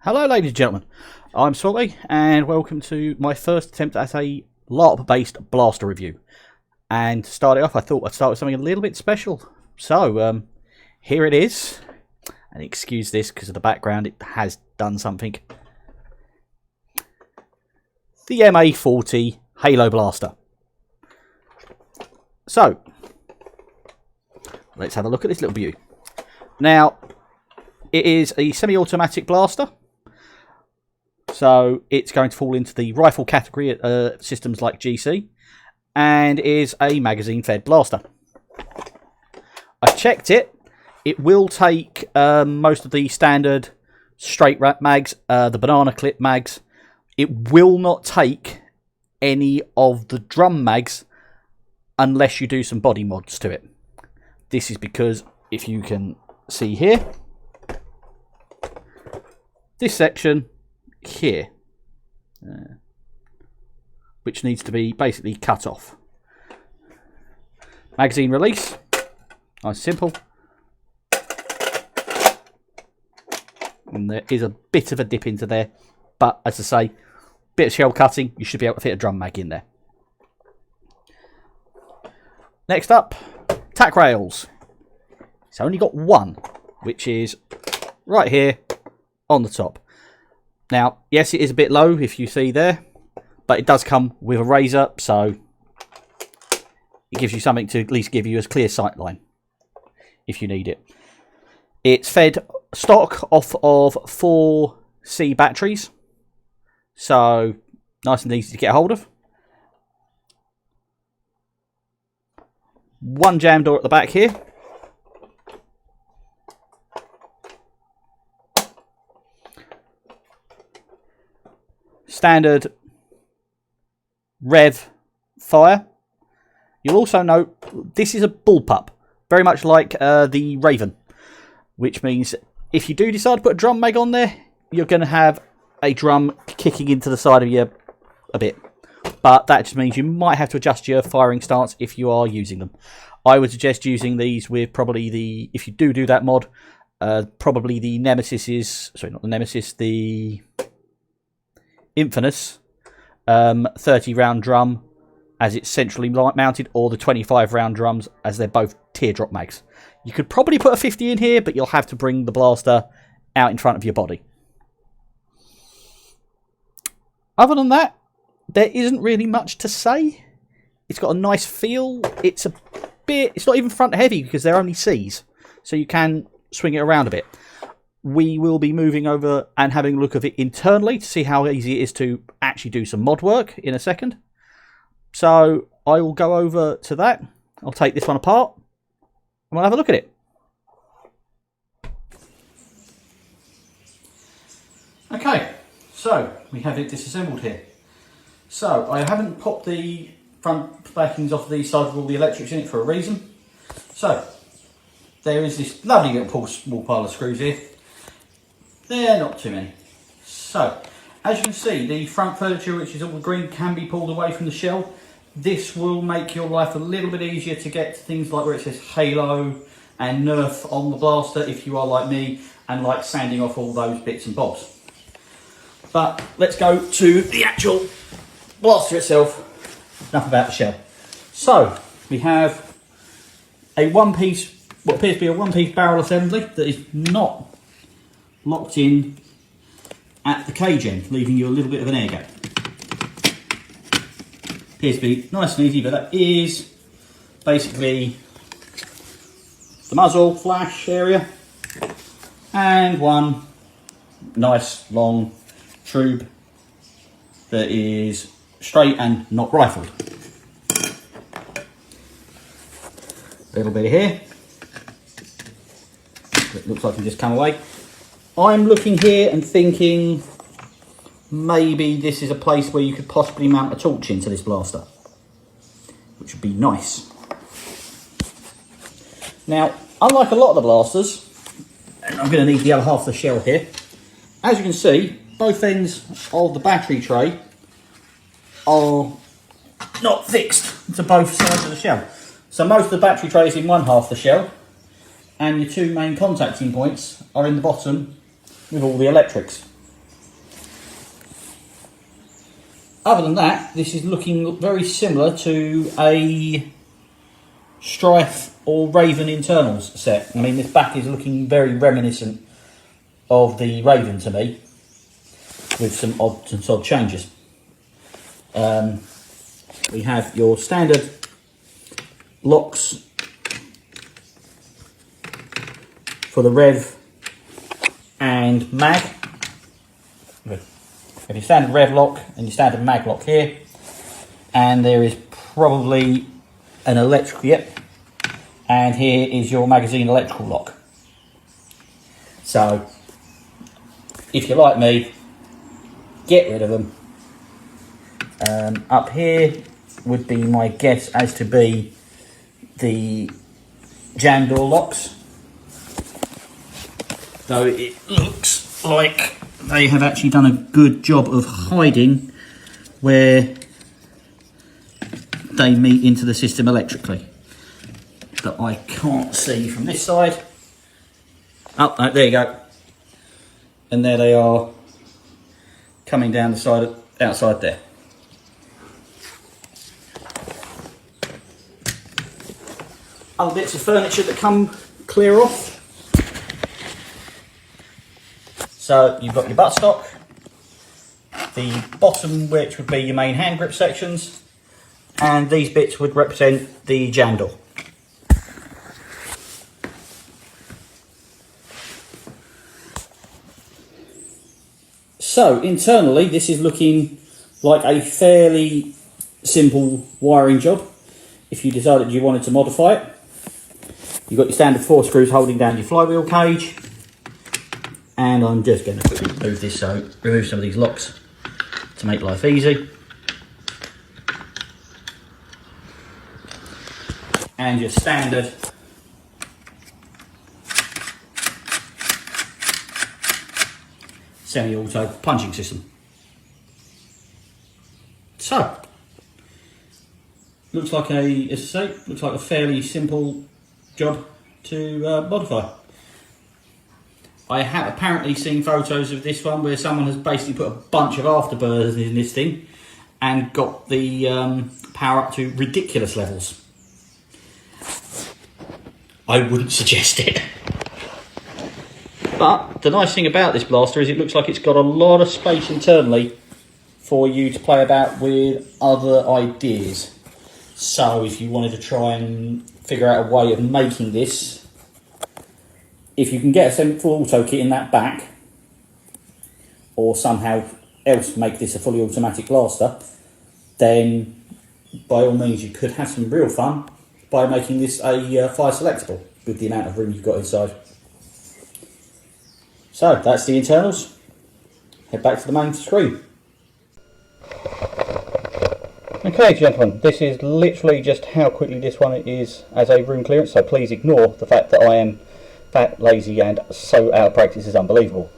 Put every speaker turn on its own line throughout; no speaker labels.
Hello ladies and gentlemen, I'm Salty and welcome to my first attempt at a LARP based blaster review. And to start it off, I thought I'd start with something a little bit special. So here it is, and excuse this because of the background, it has done something. The MA40 Halo Blaster. So let's have a look at this little beauty. Now it is a semi-automatic blaster. So it's going to fall into the rifle category at systems like GC, and is a magazine-fed blaster. I checked it. It will take most of the standard straight wrap mags, the banana clip mags. It will not take any of the drum mags unless you do some body mods to it. This is because, if you can see here, this section here, which needs to be basically cut off. Magazine release, nice simple, and there is a bit of a dip into there, but as I say, bit of shell cutting, you should be able to fit a drum mag in there. Next up, tack rails. It's only got one, which is right here on the top. Now, yes, it is a bit low, if you see there, but it does come with a razor, so it gives you something to at least give you a clear sight line if you need it. It's fed stock off of 4C batteries, so nice and easy to get a hold of. One jam door at the back here. Standard rev fire. You'll also note this is a bullpup, very much like the Raven, which means if you do decide to put a drum mag on there, you're going to have a drum kicking into the side of you a bit. But that just means you might have to adjust your firing stance if you are using them. I would suggest using these with probably the, if you do that mod, probably the Nemesis is, sorry, not the Nemesis, the Infamous 30 round drum as it's centrally mounted, or the 25 round drums as they're both teardrop mags. You could probably put a 50 in here, but you'll have to bring the blaster out in front of your body. Other than that, there isn't really much to say. It's got a nice feel. It's a bit, it's not even front heavy because they're only C's, so you can swing it around a bit. We will be moving over and having a look at it internally to see how easy it is to actually do some mod work in a second. So I will go over to that. I'll take this one apart and we'll have a look at it. Okay, so we have it disassembled here. So I haven't popped the front backings off the side with all the electrics in it for a reason. So there is this lovely little small pile of screws here. They're not too many. So, as you can see, the front furniture, which is all the green, can be pulled away from the shell. This will make your life a little bit easier to get to things like where it says Halo and Nerf on the blaster, if you are like me and like sanding off all those bits and bobs. But let's go to the actual blaster itself. Enough about the shell. So, we have a one-piece, what appears to be a one-piece barrel assembly that is not locked in at the cage end, leaving you a little bit of an air gap. Appears to be nice and easy, but that is basically the muzzle flash area and one nice long tube that is straight and not rifled. A little bit here. It looks like it can just come away. I'm looking here and thinking maybe this is a place where you could possibly mount a torch into this blaster, which would be nice. Now, unlike a lot of the blasters, and I'm going to need the other half of the shell here, as you can see, both ends of the battery tray are not fixed to both sides of the shell. So most of the battery tray is in one half of the shell, and your two main contacting points are in the bottom with all the electrics. Other than that, this is looking very similar to a Strife or Raven internals set. I mean, this back is looking very reminiscent of the Raven to me, with some odds and sods changes. We have your standard locks for the rev and mag. You have your standard rev lock and your standard mag lock here, and there is probably an electrical, yep, and here is your magazine electrical lock. So if you're like me, get rid of them. Up here would be my guess as to be the jam door locks, though it looks like they have actually done a good job of hiding where they meet into the system electrically, that I can't see from this side. Oh, no, there you go. And there they are, coming down the side, outside there. Other bits of furniture that come clear off. So you've got your buttstock, the bottom which would be your main hand grip sections, and these bits would represent the jam door. So internally this is looking like a fairly simple wiring job. If you decided you wanted to modify it, you've got your standard 4 screws holding down your flywheel cage, and I'm just going to remove this, so remove some of these locks to make life easy. And your standard semi-auto punching system. So looks like as I say, looks like a fairly simple job to modify. I have apparently seen photos of this one where someone has basically put a bunch of afterburners in this thing and got the power up to ridiculous levels. I wouldn't suggest it. But the nice thing about this blaster is it looks like it's got a lot of space internally for you to play about with other ideas. So if you wanted to try and figure out a way of making this, if you can get a full auto kit in that back, or somehow else make this a fully automatic blaster, then by all means you could have some real fun by making this a fire selectable with the amount of room you've got inside. So that's the internals. Head back to the main screen. Okay gentlemen, this is literally just how quickly this one is as a room clearance, so please ignore the fact that I am fat, lazy and so out of practice is unbelievable.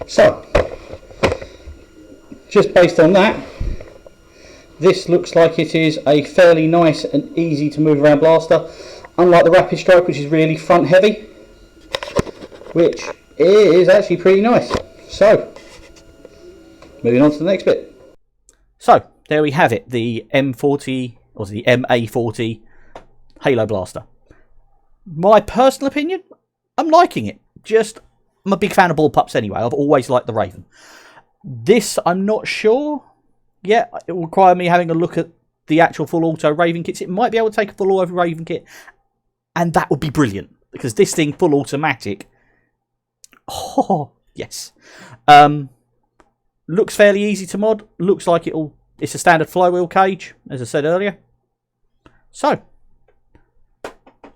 So, just based on that, this looks like it is a fairly nice and easy to move around blaster, unlike the Rapid Strike, which is really front heavy, which is actually pretty nice. So, moving on to the next bit. So, there we have it, the M40, or the MA40 Halo Blaster. My personal opinion, I'm liking it. I'm a big fan of bullpups anyway. I've always liked the Raven. This, I'm not sure. Yeah, it will require me having a look at the actual full auto Raven kits. It might be able to take a full auto Raven kit, and that would be brilliant, because this thing, full automatic, oh, yes. Looks fairly easy to mod. Looks like it's a standard flywheel cage, as I said earlier. So,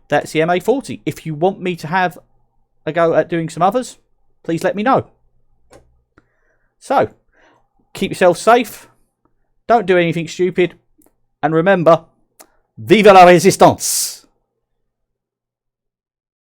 that's the MA40. If you want me to have a go at doing some others, please let me know. So, keep yourself safe, don't do anything stupid, and remember, vive la résistance!